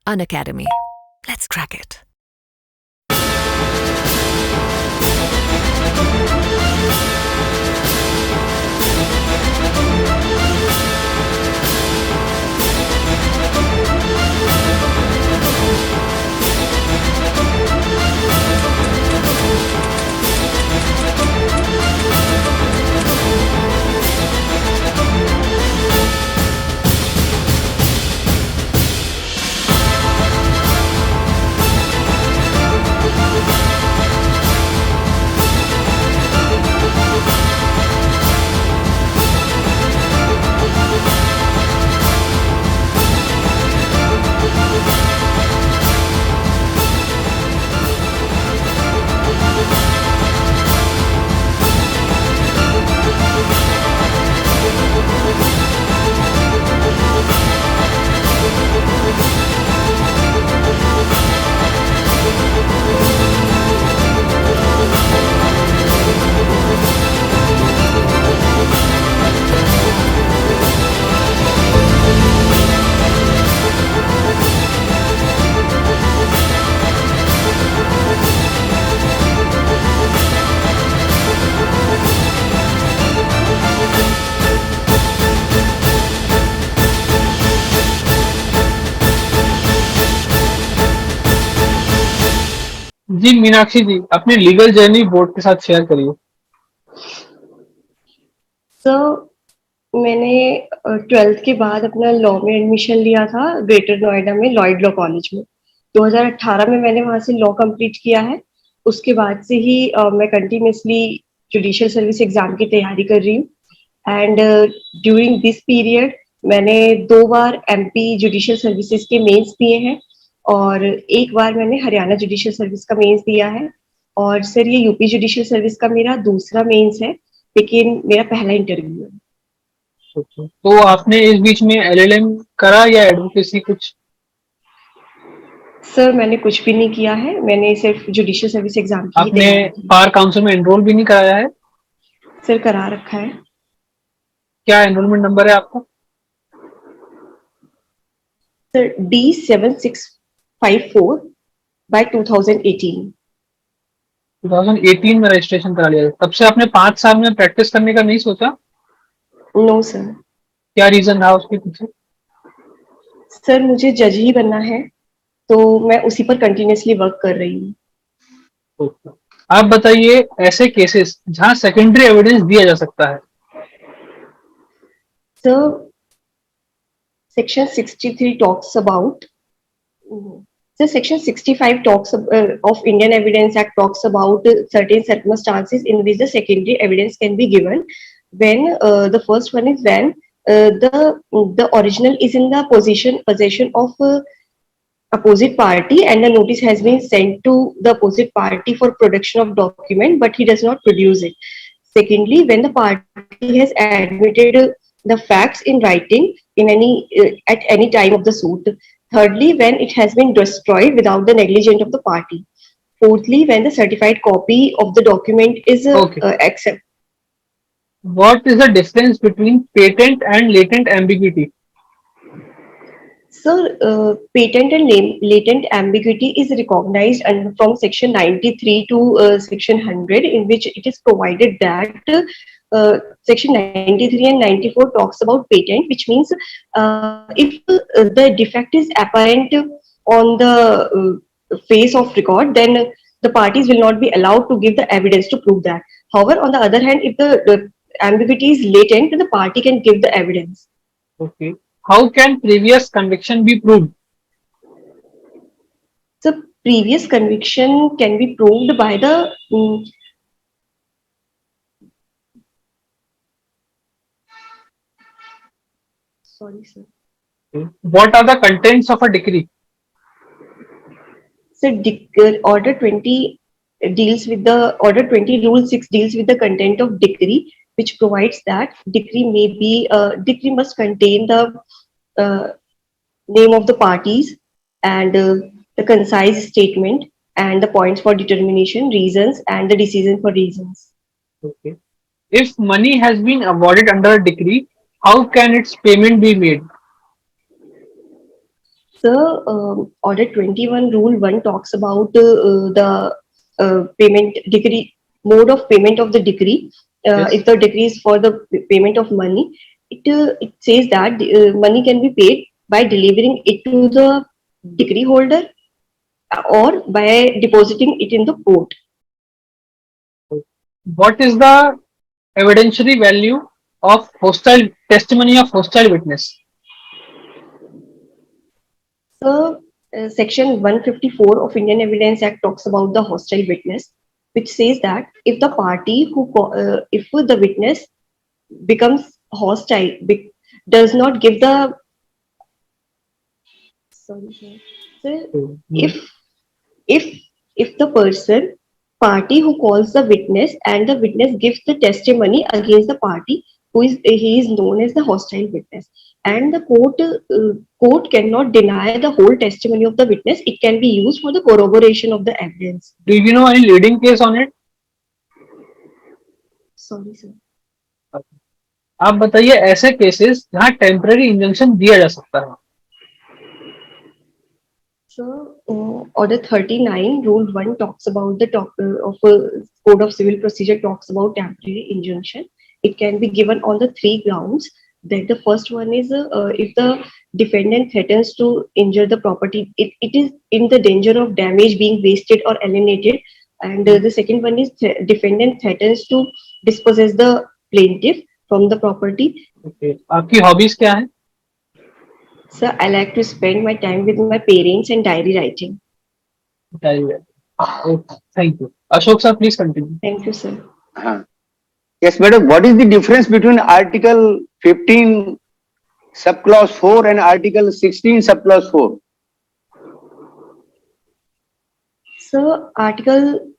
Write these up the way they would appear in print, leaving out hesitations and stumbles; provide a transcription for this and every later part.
Unacademy. Let's crack it. जी मीनाक्षी जी, अपनी legal journey board के साथ शेयर करिए। सर, मैंने 12th के बाद अपना लॉ में एडमिशन लिया था ग्रेटर नोएडा में लॉयड लॉ कॉलेज में। 2018 में मैंने वहाँ से लॉ कंप्लीट किया है। उसके बाद से ही मैं कंटिन्यूअसली जुडिशियल सर्विस एग्जाम की तैयारी कर रही हूँ। एंड ड्यूरिंग दिस पीरियड मैंने 2 बार एमपी जुडिशियल सर्विसेज के मेंस दिए हैं और एक बार मैंने हरियाणा जुडिशियल सर्विस का मेंस दिया है। और सर ये यूपी जुडिशियल सर्विस का मेरा दूसरा मेंस है, लेकिन मेरा पहला इंटरव्यू है। तो आपने इस बीच में एलएलएम करा या एडवोकेसी कुछ? सर मैंने कुछ भी नहीं किया है, मैंने सिर्फ जुडिशियल सर्विस एग्जाम की ही आपने तैयारी की। बार काउंसिल में एनरोल भी नहीं कराया है? सर करा रखा है। क्या एनरोलमेंट नंबर है आपका? Sir D7654 bye 2018। 2018 में रजिस्ट्रेशन करा लिया था। तब से आपने 5 साल में प्रैक्टिस करने का नहीं सोचा? No sir. क्या रीजन रहा उसके पीछे? सर मुझे जज ही बनना है, तो मैं उसी पर कंटिन्यूअसली वर्क कर रही हूँ। Okay. आप बताइए ऐसे केसेस जहां सेकेंडरी एविडेंस दिया जा सकता है। Sir section 63 talks about so section 65 talks of Indian Evidence Act talks about certain circumstances in which the secondary evidence can be given when the first one is when the original is in the possession of opposite party and the notice has been sent to the opposite party for production of document but he does not produce it. Secondly, when the party has admitted the facts in writing in any at any time of the suit. Thirdly, when it has been destroyed without the negligence of the party. Fourthly, when the certified copy of the document is okay, accepted. What is the difference between patent and latent ambiguity? So, patent and latent ambiguity is recognized under, from section 93 to section 100, in which it is provided that section 93 and 94 talks about patent, which means if the defect is apparent on the face of record, then the parties will not be allowed to give the evidence to prove that. However, on the other hand, if the ambiguity is latent, then the party can give the evidence. Okay, how can previous conviction be proved? The previous conviction can be proved by the sorry sir. What are the contents of a decree? So order 20 deals with the order 20 rule 6 deals with the content of decree, which provides that decree must contain the uh, name of the parties and the concise statement and the points for determination, reasons and the decision for reasons. Okay. If money has been awarded under a decree, how can its payment be made? So, Order 21, Rule 1 talks about the payment decree, mode of payment of the decree. Yes. If the decree is for the payment of money, it says that money can be paid by delivering it to the decree holder or by depositing it in the court. What is the evidentiary value of hostile testimony of hostile witness? So, Section 154 of Indian Evidence Act talks about the hostile witness, which says that if the party if the witness becomes hostile, does not give the sorry, sir. So, if if the person party who calls the witness and the witness gives the testimony against the party who is he is known as the hostile witness, and the court cannot deny the whole testimony of the witness. It can be used for the corroboration of the evidence. Do you know any leading case on it? Sorry, sir. आप बताइए ऐसे cases जहां temporary injunction दिया जा सकता है. So, Order 39, Rule 1 talks about the Code of Civil Procedure talks about temporary injunction. It can be given on the three grounds. That the first one is if the defendant threatens to injure the property, it is in the danger of damage being wasted or alienated. And the second one is defendant threatens to dispossess the plaintiff from the property. Okay. आपकी hobbies क्या है? Sir, I like to spend my time with my parents and diary writing. Okay, thank you. Ashok sir, please continue. Thank you, sir. Yes, madam. What is the difference between Article 15 subclause 4 and Article 16 subclause 4? So, Article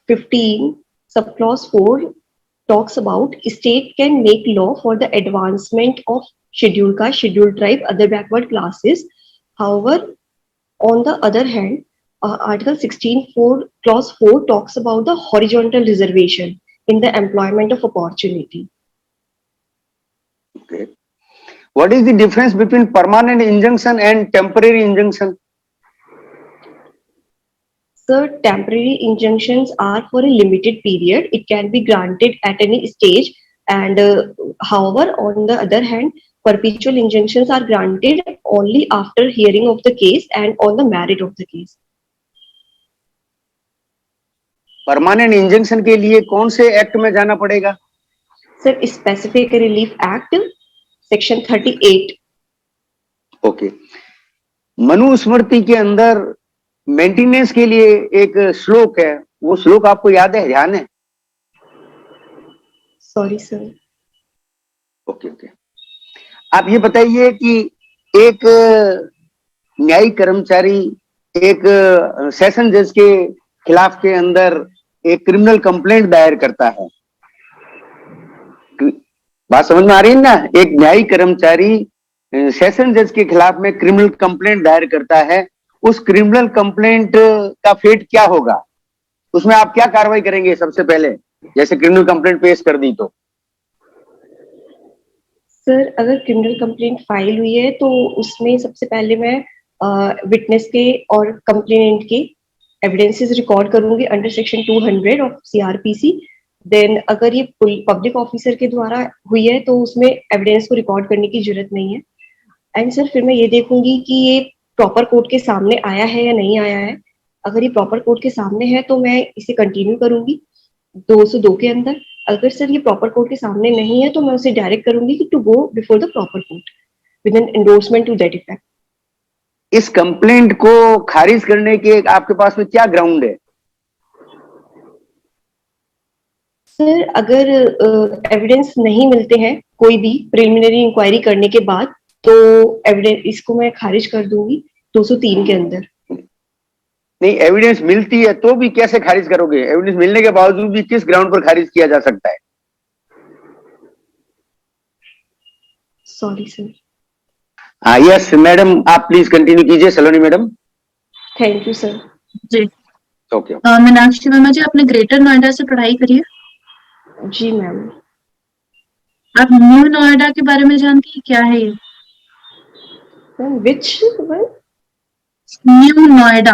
15 subclause 4 talks about state can make law for the advancement of scheduled caste, scheduled tribe, other backward classes. However, on the other hand, Article 16(4) clause 4 talks about the horizontal reservation in the employment of opportunity. Okay. What is the difference between permanent injunction and temporary injunction? So, temporary injunctions are for a limited period. It can be granted at any stage. And however, on the other hand, perpetual injunctions are granted only after hearing of the case and on the merit of the case. Permanent injunction के लिए कौन से act में जाना पड़ेगा? Sir, specific relief act section 38. Okay. Manusmriti के अंदर maintenance के लिए एक श्लोक है, वो श्लोक आपको याद है, ध्यान है? Sorry sir. Okay okay. आप ये बताइए कि एक न्यायिक कर्मचारी एक सेशन जज के खिलाफ के अंदर एक क्रिमिनल कंप्लेंट दायर करता है. बात समझ में आ रही है ना? एक न्यायिक कर्मचारी सेशन जज के खिलाफ में क्रिमिनल कंप्लेंट दायर करता है. उस क्रिमिनल कंप्लेंट का फेट क्या होगा? उसमें आप क्या कार्रवाई करेंगे सबसे पहले, जैसे क्रिमिनल कंप्लेंट पेश कर दी तो? सर, अगर क्रिमिनल कंप्लेंट फाइल हुई है तो उसमें सबसे पहले मैं विटनेस के और कंप्लेनेंट के एविडेंसेस रिकॉर्ड करूंगी under section 200 of CRPC. Then अगर ये पब्लिक ऑफिसर के द्वारा हुई है तो उसमें एविडेंस को रिकॉर्ड करने की जरूरत नहीं है. एंड सर फिर मैं ये देखूंगी कि ये प्रॉपर कोर्ट के सामने आया है या नहीं आया है. अगर ये प्रॉपर कोर्ट के सामने है तो मैं इसे कंटिन्यू करूंगी 202 के अंदर. अगर सर ये प्रॉपर कोर्ट के सामने नहीं है तो मैं उसे डायरेक्ट करूंगी कि to go before the proper court with an endorsement to that effect. इस कंप्लेंट को खारिज करने के आपके पास में क्या ग्राउंड है? सर, अगर एविडेंस नहीं मिलते हैं कोई भी प्रिलिमिनरी इंक्वायरी करने के बाद तो एविडेंस इसको मैं खारिज कर दूंगी 203 के अंदर. नहीं, एविडेंस मिलती है तो भी कैसे खारिज करोगे? एविडेंस मिलने के बावजूद भी किस ग्राउंड पर खारिज किया जा सकता है? Sorry sir. यस मैडम, आप प्लीज कंटिन्यू कीजिए. Saloni madam. Thank you sir. जी. ओके. मीनाक्षी मैम जी, आपने ग्रेटर नोएडा से पढ़ाई करी है? जी मैम. आप न्यू नोएडा के बारे में जानती हैं, क्या है ये? Ma'am which one? New Noida,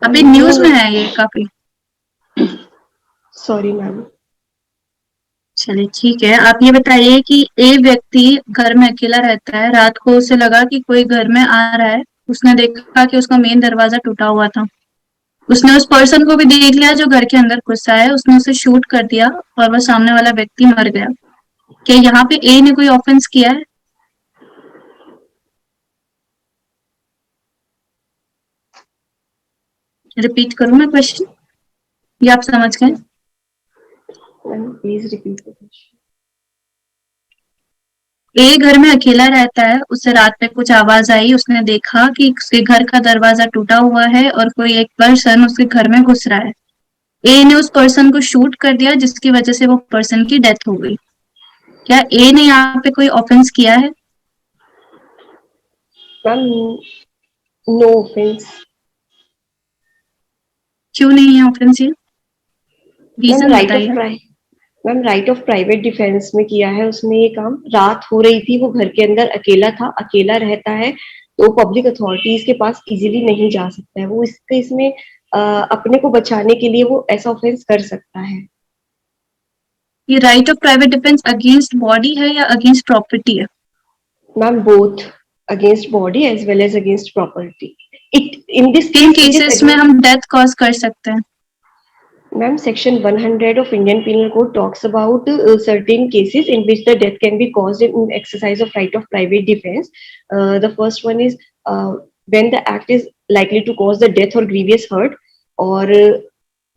अभी न्यूज में है ये काफी। Sorry ma'am. चलिए ठीक है, आप ये बताइए कि ए व्यक्ति घर में अकेला रहता है, रात को उसे लगा कि कोई घर में आ रहा है, उसने देखा कि उसका मेन दरवाजा टूटा हुआ था, उसने उस पर्सन को भी देख लिया जो घर के अंदर घुसा है, उसने उसे शूट कर दिया और वह सामने वाला व्यक्ति मर गया। क्या यहाँ पे ए ने कोई ऑफेंस किया है? रिपीट करूं मैं क्वेश्चन, ये आप समझ गए? Ma'am please repeat the question. ए घर में अकेला रहता है, उसे रात में कुछ आवाज आई, उसने देखा कि उसके घर का दरवाजा टूटा हुआ है और कोई एक पर्सन उसके घर में घुस रहा है। ए ने उस पर्सन को शूट कर दिया जिसकी वजह से वो पर्सन की डेथ हो गई। क्या ए ने यहाँ पे कोई ऑफेंस किया है? Ma'am no offence. क्यों नहीं है ऑफेंस ये? मैम रीजन बताइए। राइट ऑफ प्राइवेट डिफेंस में किया है उसने ये काम। रात हो रही थी, वो घर के अंदर अकेला था, अकेला रहता है तो पब्लिक अथॉरिटीज के पास इजीली नहीं जा सकता है, वो इसमें अपने को बचाने के लिए वो ऐसा ऑफेंस कर सकता है। ये right of private defence against body है या अगेंस्ट प्रॉपर्टी है? Ma'am both, against body as well as against property. It in this किन केसेस में हम डेथ कॉज कर सकते हैं? Ma'am, Section 100 of Indian Penal Code talks about certain cases in which the death can be caused in exercise of right of private defense. The first one is when the act is likely to cause the death or grievous hurt, or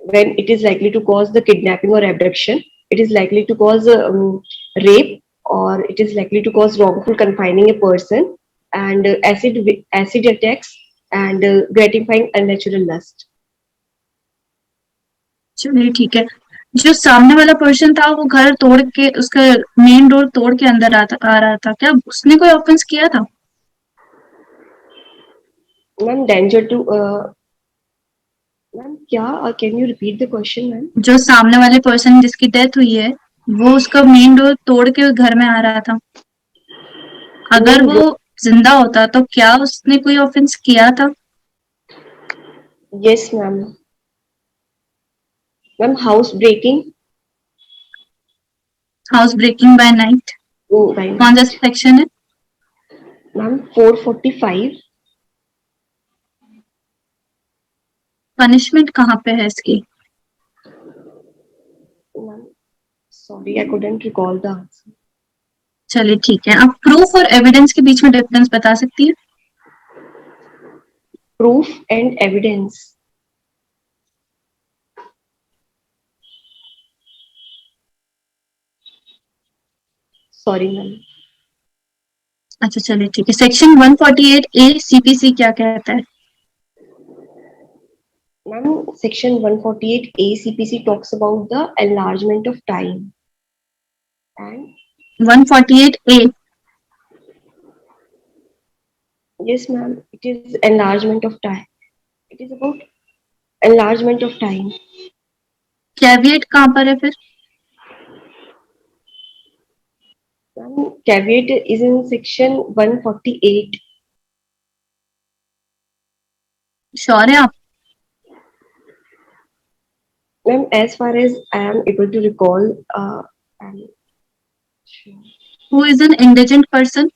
when it is likely to cause the kidnapping or abduction, it is likely to cause rape, or it is likely to cause wrongful confining a person, and acid attacks, and gratifying unnatural lust. चलिए ठीक है, जो सामने वाला person था वो घर तोड़ के उसका मेन डोर तोड़ के अंदर आ रहा था, क्या उसने कोई ऑफेंस किया था? Ma'am, danger to मैम क्या, can you repeat the question ma'am? जो सामने वाले पर्सन जिसकी डेथ हुई है वो उसका मेन डोर तोड़ के घर में आ रहा था, अगर वो जिंदा होता तो क्या उसने कोई ऑफेंस किया था? Yes ma'am. Ma'am housebreaking. Housebreaking by night कौन सा सेक्शन है? मैम 445। पनिशमेंट कहाँ पे है इसकी? Ma'am sorry I couldn't recall the answer. चलिए ठीक है, आप प्रूफ और एविडेंस के बीच में डिफरेंस बता सकती है? Proof and evidence. Sorry ma'am. अच्छा चलिए ठीक है, सेक्शन 148 ए सीपीसी क्या कहता है? Ma'am section 148 A CPC talks about the enlargement of time and 148 A yes ma'am, it is enlargement of time. It is about enlargement of time. Caveat कहाँ पर है फिर? Ma'am, caveat is in section 148. Sure है आप? Ma'am, as far as I am able to recall, I'm sure. Who is an indigent person?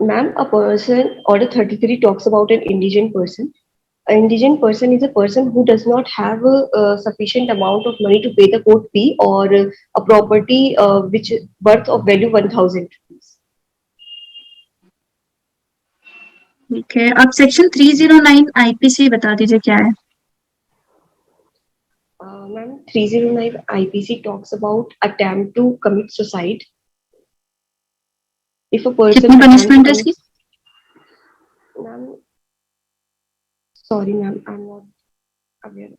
Ma'am, a person, Order 33 talks about an indigent person. An indigent person is a person who does not have a sufficient amount of money to pay the court fee, or a property which worth of value 1,000 rupees. ठीक है, आप section 309 IPC बता दीजिए क्या है? Ma'am, 309 IPC talks about attempt to commit suicide. If a person कितनी punishment है इसकी? Ma'am, sorry ma'am, I'm not aware.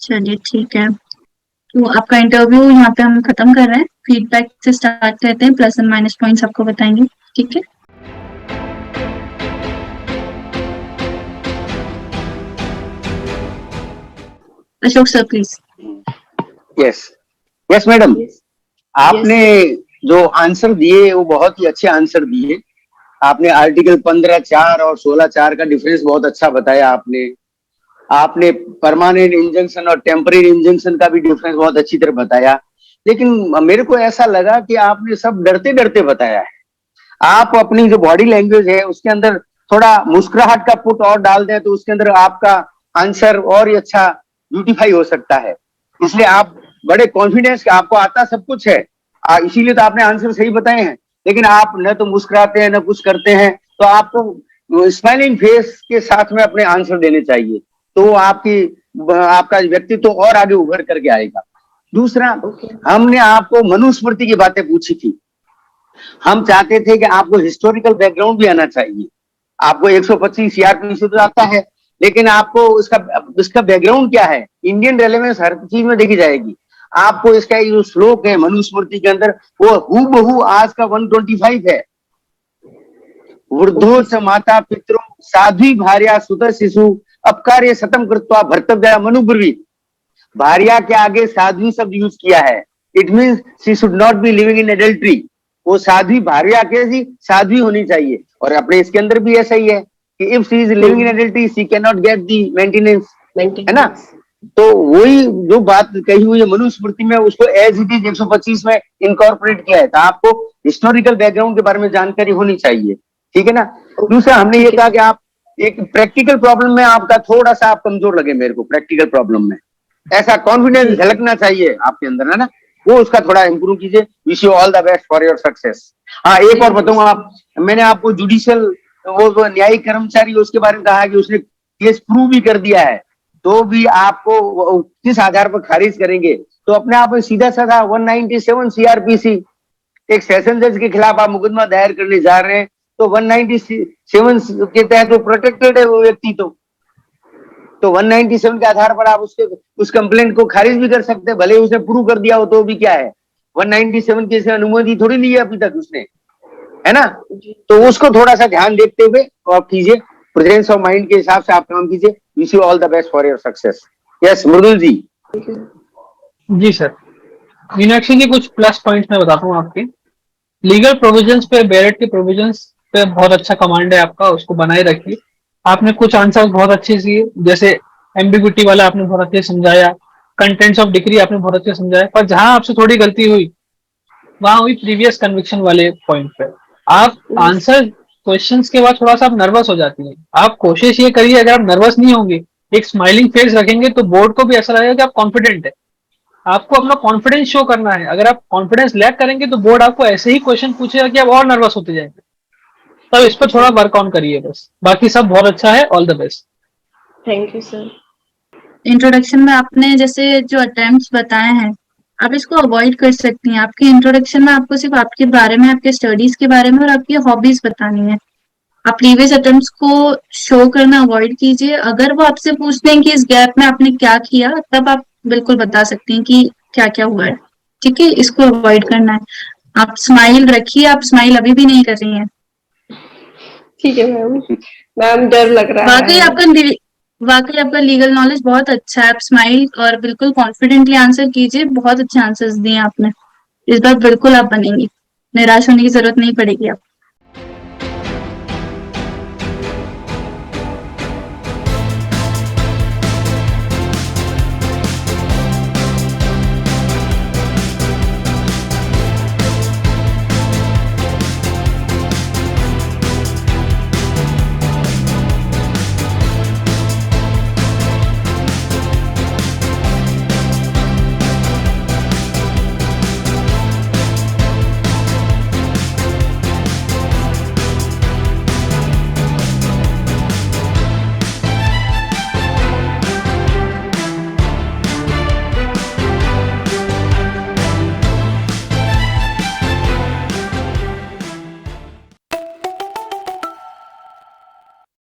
चलिए ठीक है, तो आपका इंटरव्यू यहाँ पे हम खत्म कर रहे हैं, फीडबैक से स्टार्ट करते हैं, प्लस एंड माइनस पॉइंट्स आपको बताएंगे, ठीक है? Ashok sir please. Yes madam, Yes. आपने जो आंसर दिए वो बहुत ही अच्छे आंसर दिए, आपने आर्टिकल 15(4) और 16(4) का डिफरेंस बहुत अच्छा बताया आपने परमानेंट इंजंक्शन और टेम्परेरी इंजंक्शन का भी डिफरेंस बहुत अच्छी तरह बताया। लेकिन मेरे को ऐसा लगा कि आपने सब डरते डरते बताया है। आप अपनी जो बॉडी लैंग्वेज है उसके अंदर थोड़ा मुस्कुराहट का पुट और डाल दें तो उसके अंदर आपका आंसर और ही अच्छा ब्यूटीफाई हो सकता है। इसलिए आप बड़े कॉन्फिडेंस के आपको आता सब कुछ है, इसीलिए तो आपने आंसर सही बताए हैं। लेकिन आप न तो मुस्कुराते हैं न कुछ करते हैं, तो आपको स्माइलिंग फेस के साथ में अपने आंसर देने चाहिए, तो आपका व्यक्तित्व और आगे उभर करके आएगा। दूसरा, हमने आपको मनुस्मृति की बातें पूछी थी। हम चाहते थे कि आपको हिस्टोरिकल बैकग्राउंड भी आना चाहिए। आपको 125 सीआरपीसी तो आता है, लेकिन आपको इसका बैकग्राउंड क्या है, इंडियन रेलेवेंस हर चीज में देखी जाएगी। आपको इसका जो श्लोक है मनुस्मृति के अंदर, वो हूबहू आज का 125 है। वृद्धो च माता पितरो साध्वी भार्या सुत शिशु अपकार्य सतम कृत्वा भर्तव्या मनुब्रवीत। भार्या के आगे साध्वी शब्द यूज किया है। It means she should not be living in adultery. वो साध्वी भार्या के ही साध्वी होनी चाहिए। और अपने इसके अंदर भी ऐसा ही है कि if she is living in adultery she can not get the maintenance, है ना। तो वही जो बात कही हुई है मनुस्मृति में, उसको एज इट इज 125 में इनकॉर्पोरेट किया है। तो आपको हिस्टोरिकल बैकग्राउंड के बारे में जानकारी होनी चाहिए, ठीक है ना। दूसरा, हमने ये कहा कि आप एक प्रैक्टिकल प्रॉब्लम में आपका थोड़ा सा आप कमजोर लगे मेरे को, प्रैक्टिकल प्रॉब्लम में ऐसा कॉन्फिडेंस झलकना चाहिए आपके अंदर, है ना, वो उसका थोड़ा इंप्रूव कीजिए। Wish you all the best for your success. हाँ, एक और बताऊंगा, मैंने आपको जुडिशियल वो न्यायिक कर्मचारी उसके बारे में कहा कि उसने केस प्रूव भी कर दिया है, तो भी आपको किस आधार पर खारिज करेंगे, तो अपने आप में सीधा साधा 197 सीआरपीसी, एक सेशन जज के खिलाफ आप मुकदमा दायर करने जा रहे हैं, तो 197 के तहत वो प्रोटेक्टेड है वो व्यक्ति, तो 197 के आधार पर आप उस कंप्लेंट को खारिज भी कर सकते हैं, भले उसने प्रूव कर दिया हो तो भी क्या है, 197 की से अनुमति थोड़ी ली है अभी तक उसने, है ना। तो उसको थोड़ा सा ध्यान देखते हुए आप कीजिए, प्रेजेंस ऑफ माइंड के हिसाब से आप काम कीजिए। Wish you all the best for your success. Yes Mridul ji. जी सर, मीनाक्षी जी कुछ प्लस पॉइंट्स मैं बताता हूँ आपके। लीगल प्रोविजंस पे, बैरेट के प्रोविजंस पे बहुत अच्छा कमांड है आपका, उसको बनाए रखिए। आपने कुछ आंसर बहुत अच्छे से, जैसे एम्बिग्विटी वाला आपने बहुत अच्छे से समझाया, कंटेंट्स ऑफ डिक्री आपने बहुत अच्छे से समझाया, पर जहां आपसे थोड़ी गलती हुई वहां हुई प्रीवियस कन्विक्शन वाले पॉइंट पे। आप आंसर क्वेश्चंस के बाद थोड़ा सा आप नर्वस हो जाती है। आप कोशिश ये करिए, अगर आप नर्वस नहीं होंगे, एक स्माइलिंग फेस रखेंगे, तो बोर्ड को भी ऐसा लगेगा कि आप कॉन्फिडेंट है। आपको अपना कॉन्फिडेंस शो करना है। अगर आप कॉन्फिडेंस लैक करेंगे तो बोर्ड आपको ऐसे ही क्वेश्चन पूछेगा कि आप और नर्वस होते जाएंगे। तब इस पर थोड़ा वर्क ऑन करिए बस, बाकी सब बहुत अच्छा है। All the best. Thank you sir. Introduction में आपने जैसे जो अटेम्प्ट्स बताए हैं, आप इसको अवॉइड कर सकती हैं। आपके इंट्रोडक्शन में आपको सिर्फ आपके बारे में, आपके स्टडीज के बारे में और आपकी हॉबीज बतानी है। आप प्रीवियस अटेम्प्ट्स को शो करना अवॉइड कीजिए। अगर वो आपसे पूछते हैं कि इस गैप में आपने क्या किया, तब आप बिल्कुल बता सकती हैं कि क्या क्या हुआ है, ठीक है। इसको अवॉइड करना है। आप स्माइल रखिए, आप स्माइल अभी भी नहीं कर रही हैं। ठीक है मैम डर लग रहा है। वाकई आपका लीगल नॉलेज बहुत अच्छा है। आप स्माइल और बिल्कुल कॉन्फिडेंटली आंसर कीजिए। बहुत अच्छे आंसर्स दिए आपने। इस बार बिल्कुल आप बनेंगी, निराश होने की जरूरत नहीं पड़ेगी आपको।